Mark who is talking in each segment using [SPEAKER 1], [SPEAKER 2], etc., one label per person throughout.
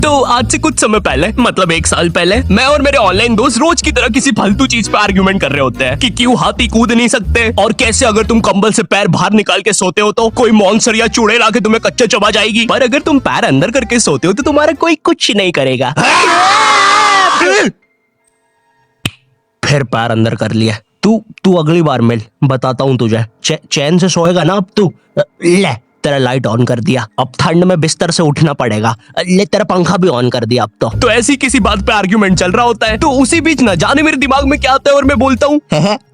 [SPEAKER 1] तो आज से कुछ समय पहले, मतलब 1 साल पहले, मैं और मेरे ऑनलाइन दोस्त रोज की तरह किसी फालतू चीज पे आर्ग्यूमेंट कर रहे होते हैं कि क्यों हाथी कूद नहीं सकते, और कैसे अगर तुम कंबल से पैर बाहर निकाल के सोते हो तो कोई मॉन्स्टर या चुड़ैल आके तुम्हें कच्चा चबा जाएगी, पर अगर तुम पैर अंदर करके सोते हो तो तुम्हारा कोई कुछ नहीं करेगा। फिर पैर अंदर कर लिया। तू अगली बार मिल, बताता हूँ तुझे। चैन से सोएगा ना अब तू। ले तेरा लाइट ऑन कर दिया, अब ठंड में बिस्तर से उठना पड़ेगा। ले तेरा पंखा भी ऑन कर दिया अब तो ऐसी किसी बात पे आर्ग्यूमेंट चल रहा होता है, तो उसी बीच न जाने मेरे दिमाग में क्या आता है और मैं बोलता हूँ,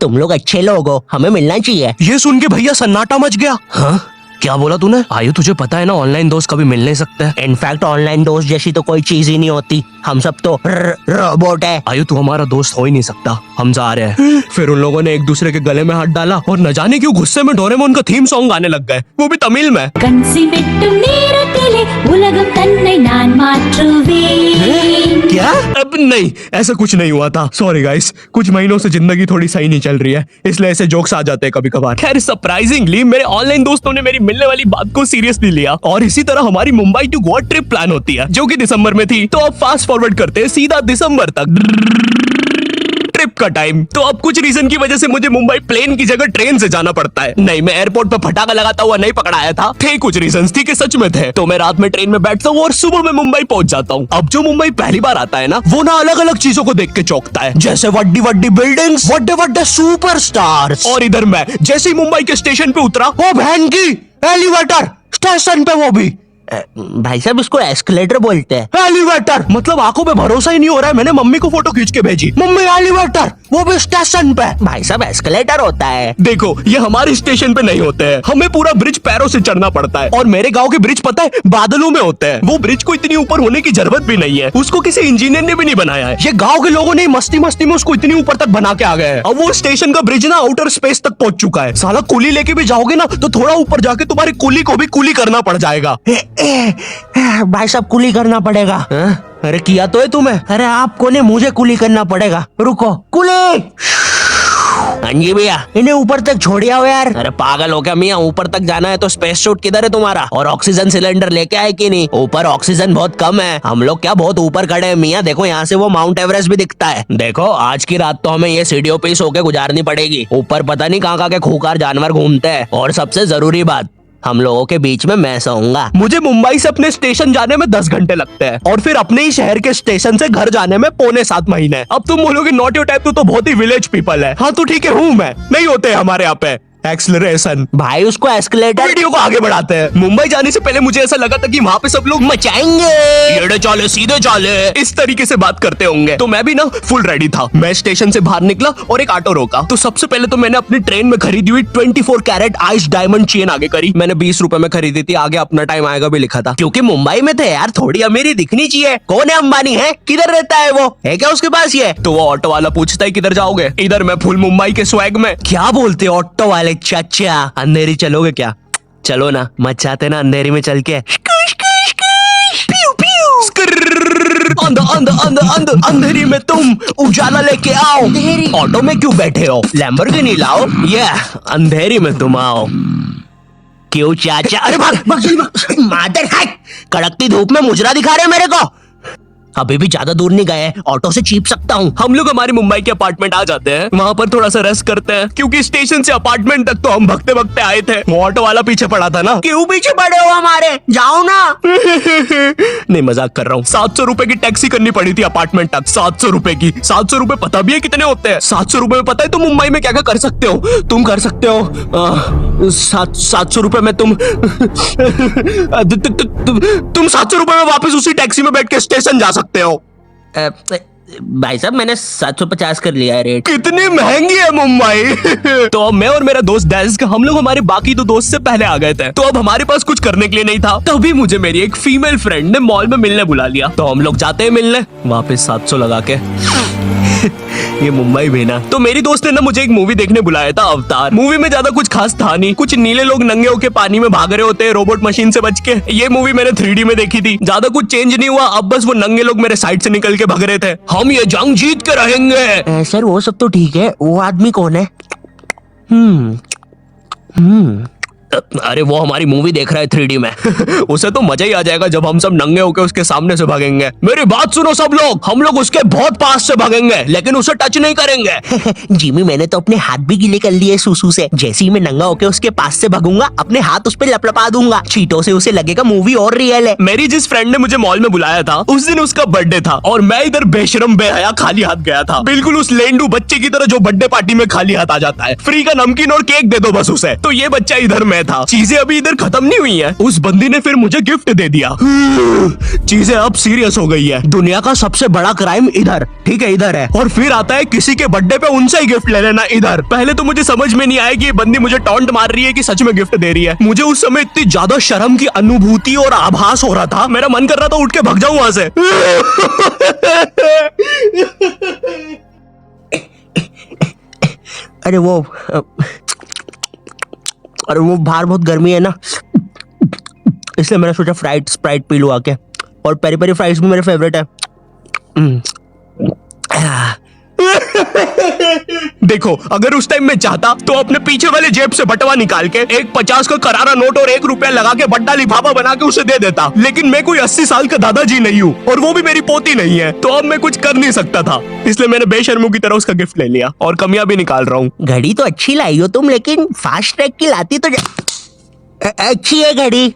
[SPEAKER 1] तुम लोग अच्छे लोग हो, हमें मिलना चाहिए। ये सुन के भैया सन्नाटा मच गया। हाँ क्या बोला तूने? आयु तुझे पता है ना ऑनलाइन दोस्त कभी मिल नहीं सकते। इनफैक्ट ऑनलाइन दोस्त जैसी तो कोई चीज ही नहीं होती, हम सब तो रोबोट है। आयु तू हमारा दोस्त हो ही नहीं सकता, हम जा रहे हैं। फिर उन लोगों ने एक दूसरे के गले में हाथ डाला और न जाने क्यों गुस्से में डोरेमोन का थीम सॉन्ग गाने लग गए, वो भी तमिल में। क्या? अब नहीं, ऐसा कुछ नहीं हुआ था। सॉरी गाइस, कुछ महीनों से जिंदगी थोड़ी सही नहीं चल रही है, इसलिए ऐसे जोक्स आ जाते हैं कभी कभार। खैर सरप्राइजिंगली मेरे ऑनलाइन दोस्तों ने मेरी मिलने वाली बात को सीरियसली लिया, और इसी तरह हमारी Mumbai to Goa trip plan होती है, जो कि दिसंबर में थी। तो अब फास्ट फॉरवर्ड करते हैं सीधा दिसंबर तक ट्रिप का टाइम। तो अब कुछ रीजन की वजह से मुझे मुंबई प्लेन की जगह ट्रेन से जाना पड़ता है। नहीं, मैं एयरपोर्ट पर फटाका लगाता हुआ नहीं पकड़ाया था, थे कुछ रीजंस, ठीक है, सच में थे। तो मैं रात में ट्रेन में बैठता हूँ और सुबह में मुंबई पहुंच जाता हूँ। अब जो मुंबई पहली बार आता है ना, वो ना अलग अलग चीजों को देख के चौंकता है, जैसे वड्डी वड्डी बिल्डिंग्स, वड्डे वड्डे सुपरस्टार्स। और इधर मैं जैसे ही मुंबई के स्टेशन पे उतरा, वो बहन की एलिवेटर स्टेशन पे, वो भी भाई साहब इसको एस्केलेटर बोलते हैं। एलिवेटर मतलब आंखों पे भरोसा ही नहीं हो रहा है। मैंने मम्मी को फोटो खींच के भेजी, मम्मी एलिवेटर, वो भी स्टेशन पे। भाई साहब एस्केलेटर होता है। देखो ये हमारे स्टेशन पे नहीं होते हैं, हमें पूरा ब्रिज पैरों से चढ़ना पड़ता है। और मेरे गांव के ब्रिज पता है बादलों में होते हैं। वो ब्रिज को इतनी ऊपर होने की जरूरत भी नहीं है, उसको किसी इंजीनियर ने भी नहीं बनाया है। ये गाँव के लोगों ने मस्ती मस्ती में उसको इतनी ऊपर तक बना के आ गए हैं। अब वो स्टेशन का ब्रिज ना आउटर स्पेस तक पहुंच चुका है। साला कुली लेके भी जाओगे ना तो थोड़ा ऊपर जाके तुम्हारी कुली को भी कुली करना पड़ जाएगा। भाई साहब कुली करना पड़ेगा। अरे किया तो है तुम्हें। अरे आपको ने मुझे कुली करना पड़ेगा। रुको, कुली। हाँ जी भैया, इन्हें ऊपर तक छोड़िया हो यार। अरे पागल हो क्या मियाँ, ऊपर तक जाना है तो स्पेस सूट किधर है तुम्हारा? और ऑक्सीजन सिलेंडर लेके आए कि नहीं? ऊपर ऑक्सीजन बहुत कम है, हम लोग क्या बहुत ऊपर खड़े हैं मियाँ। देखो यहाँ से वो माउंट एवरेस्ट भी दिखता है। देखो आज की रात तो हमें ये सीढ़ियों पे सो के गुजारनी पड़ेगी। ऊपर पता नहीं कहाँ के खूंखार जानवर घूमते हैं। और सबसे जरूरी बात, हम लोगों के बीच में मैं सोऊंगा। मुझे मुंबई से अपने स्टेशन जाने में 10 घंटे लगते हैं, और फिर अपने ही शहर के स्टेशन से घर जाने में 6.25 महीने। अब तुम बोलोगे नॉट योर टाइप, तो बहुत ही विलेज पीपल है। हाँ तो ठीक है, हूँ मैं, नहीं होते हमारे यहाँ पे एक्सेलरेशन। भाई उसको एस्केलेटर। वीडियो को आगे बढ़ाते हैं। मुंबई जाने से पहले मुझे ऐसा लगा था कि वहाँ पे सब लोग मचाएंगे, एड़े चाले सीधे चाले, इस तरीके से बात करते होंगे। तो मैं भी ना फुल रेडी था। मैं स्टेशन से बाहर निकला और एक ऑटो रोका। तो सबसे पहले तो मैंने अपनी ट्रेन में खरीदी हुई 24 कैरेट आइस डायमंड चेन आगे करी। मैंने 20 रुपए में खरीदी थी, आगे अपना टाइम आएगा भी लिखा था, क्योंकि मुंबई में थे यार, थोड़ी अमीरी दिखनी चाहिए। कौन है अंबानी? है किधर रहता है वो? है क्या उसके पास ये? तो वो ऑटो वाला पूछता है किधर जाओगे? इधर मैं फुल मुंबई के स्वैग में। क्या बोलते ऑटो वाले चाचा, अंधेरी चलोगे क्या? चलो ना, मचाते ना अंधेरी में चल के। अंधेरी में तुम उजाला लेके आओ। ऑटो में क्यों बैठे हो? लैम्बोर्गिनी लाओ। ये अंधेरी में तुम आओ। क्यों चाचा? अरे भाग मादर है, कड़कती धूप में मुजरा दिखा रहे मेरे को। अभी भी ज्यादा दूर नहीं गए, ऑटो से चीप सकता हूँ। हम लोग हमारे मुंबई के अपार्टमेंट आ जाते हैं, वहाँ पर थोड़ा सा रेस्ट करते हैं, क्योंकि स्टेशन से अपार्टमेंट तक तो हम भगते भगते आए थे। वो ऑटो वाला पीछे पड़ा था ना। क्यों पीछे पड़े हो हमारे? जाओ ना। नहीं मजाक कर रहा हूँ। 700 रुपए की टैक्सी करनी पड़ी थी अपार्टमेंट तक। 700 रुपए की। 700 रुपए पता भी है कितने होते हैं? 700 रुपए में पता है तुम मुंबई में क्या क्या कर सकते हो? तुम कर सकते हो 700 रुपए में तुम 700 रुपए में वापस उसी टैक्सी में बैठ के स्टेशन जा सकते हो। भाई साहब मैंने 750 कर लिया है रेट। कितनी महंगी है मुंबई। तो अब मैं और मेरा दोस्त डेस्क, हम लोग हमारे बाकी 2 दोस्त से पहले आ गए थे। तो अब हमारे पास कुछ करने के लिए नहीं था। तभी मुझे मेरी एक फीमेल फ्रेंड ने मॉल में मिलने बुला लिया। तो हम लोग जाते हैं मिलने, वापस 700 लगा के। ये मुंबई भी ना। तो मेरी दोस्त ने ना मुझे एक मूवी देखने बुलाया था, अवतार। मूवी में ज्यादा कुछ खास था नहीं, कुछ नीले लोग नंगे होके पानी में भाग रहे होते हैं रोबोट मशीन से बच के। ये मूवी मैंने 3D में देखी थी, ज्यादा कुछ चेंज नहीं हुआ। अब बस वो नंगे लोग मेरे साइड से निकल के भाग रहे थे। हम ये जंग जीत के रहेंगे। सर वो सब तो ठीक है, वो आदमी कौन है? अरे वो हमारी मूवी देख रहा है 3D में। उसे तो मजा ही आ जाएगा जब हम सब नंगे होके उसके सामने से भागेंगे। मेरी बात सुनो सब लोग, हम लोग उसके बहुत पास से भागेंगे लेकिन उसे टच नहीं करेंगे।
[SPEAKER 2] जिमी मैंने तो अपने हाथ भी गीले कर लिए सुसु से। जैसे ही मैं नंगा होके उसके पास से भागूंगा अपने हाथ उस पे लपलपा दूंगा, चीटों से उसे लगेगा मूवी और रियल है।
[SPEAKER 1] मेरी जिस फ्रेंड ने मुझे मॉल में बुलाया था उस दिन उसका बर्थडे था और मैं इधर बेशरम बेहया खाली हाथ गया था, बिल्कुल उस लेंडू बच्चे की तरह जो बर्थडे पार्टी में खाली हाथ आ जाता है। फ्री का नमकीन और केक दे दो बस उसे। तो ये बच्चा इधर मैं था। चीजें अभी इधर खत्म नहीं हुई हैं। उस बंदी ने फिर मुझे गिफ्ट दे दिया। चीजें अब सीरियस हो गई है। दुनिया का सबसे बड़ा क्राइम इधर, ठीक है इधर है, और फिर आता है किसी के बर्थडे पे उनसे ही गिफ्ट ले लेना इधर। पहले तो मुझे समझ में नहीं आया कि ये बंदी मुझे टॉन्ट मार रही है कि सच में गिफ्ट दे रही है। मुझे उस समय इतनी ज्यादा शर्म की अनुभूति और आभास हो रहा था, मेरा मन कर रहा था उठ के भाग जाऊं वहां से।
[SPEAKER 2] अरे वो बाहर बहुत गर्मी है ना, इसलिए मैंने सोचा स्प्राइट पी लूं आके। और पेरी पेरी फ्राइज भी मेरे फेवरेट है।
[SPEAKER 1] देखो अगर उस टाइम मैं चाहता तो अपने पीछे वाले जेब से बटवा निकाल के एक 50 का करारा नोट और 1 रुपया लगा के बड्डा लिफाफा बना के उसे दे देता, लेकिन मैं कोई 80 साल का दादाजी नहीं हूँ और वो भी मेरी पोती नहीं है, तो अब मैं कुछ कर नहीं सकता था। इसलिए मैंने बेशर्मों की तरह उसका गिफ्ट ले लिया और कमियां भी निकाल रहा हूँ।
[SPEAKER 2] घड़ी तो अच्छी लाई हो तुम, लेकिन फास्ट ट्रैक की लाती तो अच्छी है घड़ी।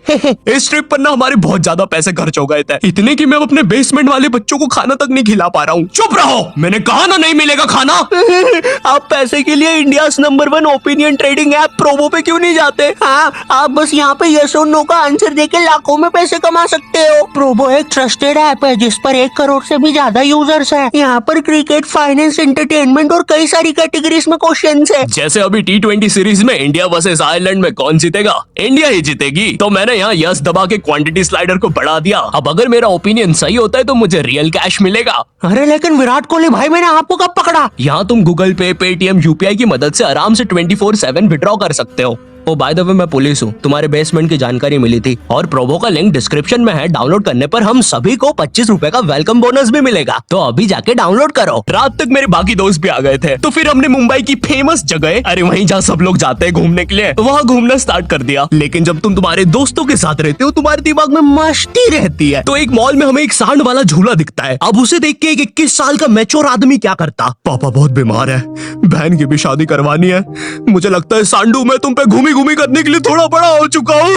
[SPEAKER 1] इस ट्रिप पर ना हमारे बहुत ज्यादा पैसे खर्च हो गए थे, इतने कि मैं अपने बेसमेंट वाले बच्चों को खाना तक नहीं खिला पा रहा हूँ। चुप रहो, मैंने कहा ना नहीं मिलेगा खाना।
[SPEAKER 2] आप पैसे के लिए India number 1 opinion trading app Probo पे क्यों नहीं जाते? हाँ, आप बस यहाँ पे यस और नो का आंसर देके लाखों में पैसे कमा सकते हो। प्रोबो एक ट्रस्टेड ऐप है जिस पर 1 करोड़ से भी ज्यादा यूजर्स हैं। यहाँ पर क्रिकेट, फाइनेंस, एंटरटेनमेंट और कई सारी कैटेगरीज में क्वेश्चंस है।
[SPEAKER 1] जैसे अभी T20 सीरीज में इंडिया वर्सेस आयरलैंड में कौन जीतेगा? इंडिया ही जीतेगी। तो मैंने यहाँ यस दबा के क्वांटिटी स्लाइडर को बढ़ा दिया। अब अगर मेरा ओपिनियन सही होता है तो मुझे रियल कैश मिलेगा।
[SPEAKER 2] अरे लेकिन विराट कोहली भाई, मैंने आपको कब पकड़ा?
[SPEAKER 1] यहाँ तुम गूगल पे, पेटीएम, यूपीआई की मदद से आराम से 24/7 विड्रॉ कर सकते हो। ओ बाय द वे मैं पुलिस हूँ, तुम्हारे बेसमेंट की जानकारी मिली थी और प्रोबो का लिंक डिस्क्रिप्शन में है। डाउनलोड करने पर हम सभी को 25 रुपए का वेलकम बोनस भी मिलेगा, तो अभी जाके डाउनलोड करो। रात तक मेरे बाकी दोस्त भी आ गए थे, तो फिर हमने मुंबई की फेमस जगह, अरे वहीं जहाँ सब लोग जाते हैं घूमने के लिए, वहाँ घूमना स्टार्ट कर दिया। लेकिन जब तुम तुम्हारे दोस्तों के साथ रहते हो तुम्हारे दिमाग में मस्ती रहती है। तो एक मॉल में हमें एक सांड वाला झूला दिखता है। अब उसे देख के एक 21 साल का मैच्योर आदमी क्या करता? पापा बहुत बीमार है, बहन की भी शादी करवानी है, मुझे लगता है सांडू मैं तुम पे घूमी घूमी करने के लिए थोड़ा बड़ा हो चुका हूँ।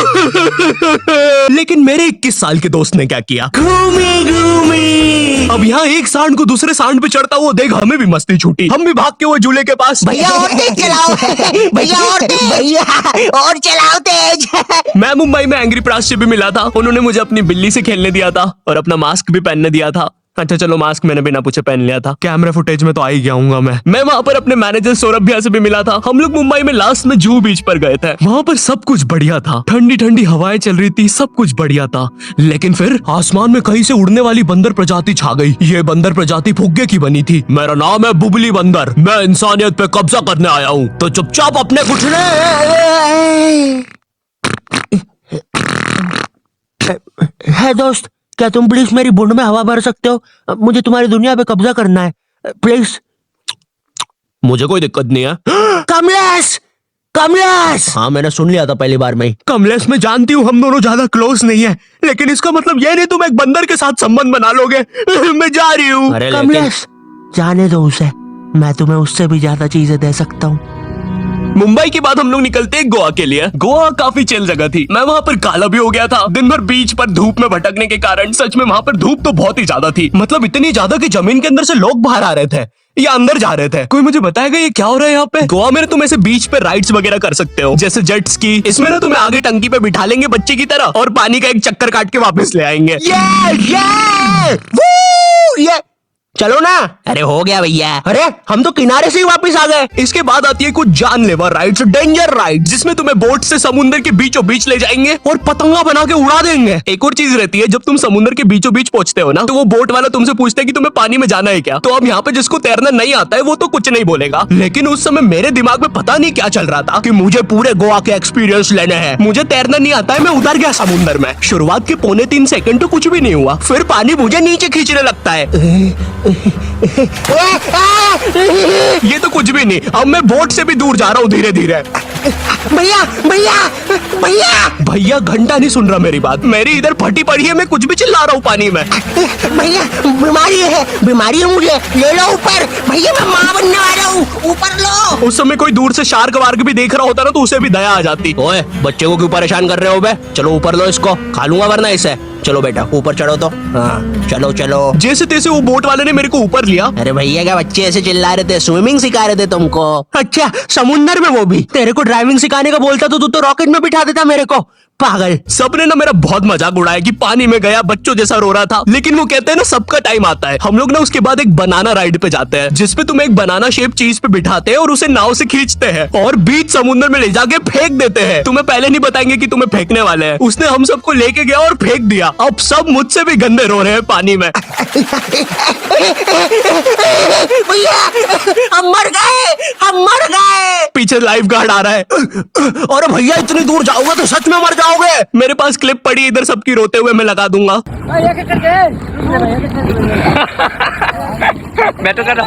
[SPEAKER 1] लेकिन मेरे 21 साल के दोस्त ने क्या किया? घूमी घूमी। अब यहाँ एक सांड को दूसरे सांड पे चढ़ता हुआ देख हमें भी मस्ती छूटी। हम भी भाग के वो झूले के पास,
[SPEAKER 2] भैया और तेज चलाओ, भैया और चलाओ तेज।
[SPEAKER 1] मैं मुंबई में एंग्री प्रास से भी मिला था, उन्होंने मुझे अपनी बिल्ली से खेलने दिया था और अपना मास्क भी पहनने दिया था। अच्छा चलो मास्क मैंने बिना पूछे पहन लिया था, कैमरा फुटेज में तो आ ही गया हूँ मैं वहाँ पर अपने मैनेजर सौरभ भैया से भी मिला था। हम लोग मुंबई में लास्ट में जूहू बीच पर गए थे। वहाँ पर सब कुछ बढ़िया था, ठंडी ठंडी हवाएं चल रही थी, सब कुछ बढ़िया था। लेकिन फिर आसमान में कहीं से उड़ने वाली बंदर प्रजाति छा गई। ये बंदर प्रजाति फुग्गे की बनी थी। मेरा नाम है बुबली बंदर, मैं इंसानियत पे कब्जा करने आया हूँ, तो चुपचाप अपने घुटने।
[SPEAKER 2] है दोस्त, क्या तुम प्लीज मेरी बूंद में हवा भर सकते हो? मुझे तुम्हारी दुनिया पे कब्जा करना है, प्लीज।
[SPEAKER 1] मुझे कोई दिक्कत नहीं है।
[SPEAKER 2] कमलेश, कमलेश। हाँ मैंने सुन लिया था पहली बार में ही।
[SPEAKER 1] कमलेश मैं जानती हूँ हम दोनों ज्यादा क्लोज नहीं है, लेकिन इसका मतलब ये नहीं तुम एक बंदर के साथ संबंध बना लोगे। मैं जा रही हूँ।
[SPEAKER 2] कमलेश जाने दो उसे, मैं तुम्हें उससे भी ज्यादा चीजें दे सकता हूँ।
[SPEAKER 1] मुंबई के बाद हम लोग निकलते हैं गोवा के लिए। गोवा काफी चिल जगह थी। मैं वहाँ पर काला भी हो गया था दिन भर बीच पर धूप में भटकने के कारण। सच में वहाँ पर धूप तो बहुत ही ज्यादा थी, मतलब इतनी ज्यादा कि जमीन के अंदर से लोग बाहर आ रहे थे या अंदर जा रहे थे। कोई मुझे बताएगा ये क्या हो रहा है यहाँ पे? गोवा में ना तुम ऐसे बीच पे राइड्स वगैरह कर सकते हो, जैसे जेट स्की। इसमें ना तुम्हें आगे टंकी पे बिठा लेंगे बच्चे की तरह और पानी का एक चक्कर काट के वापस ले आएंगे।
[SPEAKER 2] चलो ना। अरे हो गया भैया। अरे हम तो किनारे से ही वापस आ गए।
[SPEAKER 1] इसके बाद आती है कुछ जानलेवा राइड्स, डेंजर राइड, जिसमें तुम्हें बोट से समुद्र के बीचों बीच ले जाएंगे और पतंगा बना के उड़ा देंगे। एक और चीज रहती है, जब तुम समुद्र के बीचों बीच पहुंचते हो ना, तो वो बोट वाला तुमसे पूछता है कि तुम्हें पानी में जाना है क्या। तो अब यहाँ पे जिसको तैरना नहीं आता है वो तो कुछ नहीं बोलेगा, लेकिन उस समय मेरे दिमाग में पता नहीं क्या चल रहा था कि मुझे पूरे गोवा के एक्सपीरियंस लेने हैं। मुझे तैरना नहीं आता है, मैं उतर गया समुद्र में। शुरुआत के 3.25 सेकंड तो कुछ भी नहीं हुआ, फिर पानी मुझे नीचे खींचने लगता है। ये तो कुछ भी नहीं, अब मैं बोट से भी दूर जा रहा हूँ धीरे धीरे।
[SPEAKER 2] भैया भैया भैया
[SPEAKER 1] भैया घंटा नहीं सुन रहा मेरी बात, मेरी इधर फटी पड़ी है, मैं कुछ भी चिल्ला रहा हूँ पानी में।
[SPEAKER 2] भैया बीमारी है मुझे, ले लो ऊपर। भैया मैं माँ बनने वाला हूँ, ऊपर लो।
[SPEAKER 1] उस समय कोई दूर से शार्क वार्क भी देख रहा होता ना तो उसे भी दया आ जाती।
[SPEAKER 2] ओए बच्चे को क्यों परेशान कर रहे हो बे? चलो ऊपर लो इसको, खा लूंगा वरना इसे। चलो बेटा ऊपर चढ़ो तो। हाँ चलो चलो।
[SPEAKER 1] जैसे तैसे वो बोट वाले ने मेरे को ऊपर लिया।
[SPEAKER 2] अरे भैया क्या बच्चे ऐसे चिल्ला रहे थे? स्विमिंग सिखा रहे थे तुमको? अच्छा समुंदर में वो भी? तेरे को ड्राइविंग सिखाने का बोलता तो तू तो रॉकेट में बिठा देता मेरे को, पागल।
[SPEAKER 1] सबने ना मेरा बहुत मजाक उड़ाया कि पानी में गया बच्चों जैसा रो रहा था, लेकिन वो कहते हैं ना सबका टाइम आता है। हम लोग ना उसके बाद एक बनाना राइड पे जाते हैं जिसपे तुम एक बनाना शेप चीज पे बिठाते हैं और उसे नाव से खींचते हैं और बीच समुद्र में ले जाके फेंक देते हैं। तुम्हें पहले नहीं बताएंगे कि तुम्हें फेंकने वाले हैं। उसने हम सबको लेके गया और फेंक दिया। अब सब मुझसे भी गंदे रो रहे हैं पानी में।
[SPEAKER 2] भैया हम मर गए।
[SPEAKER 1] पीछे लाइफ गार्ड आ रहा है।
[SPEAKER 2] अरे भैया इतनी दूर जाओगे तो सच में मर जाओगे।
[SPEAKER 1] मेरे पास क्लिप पड़ी इधर सबकी रोते हुए, मैं लगा दूंगा।
[SPEAKER 3] मैं तो करना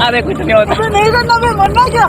[SPEAKER 3] अरे कुछ नहीं होता, नहीं करना, मैं मरना क्या।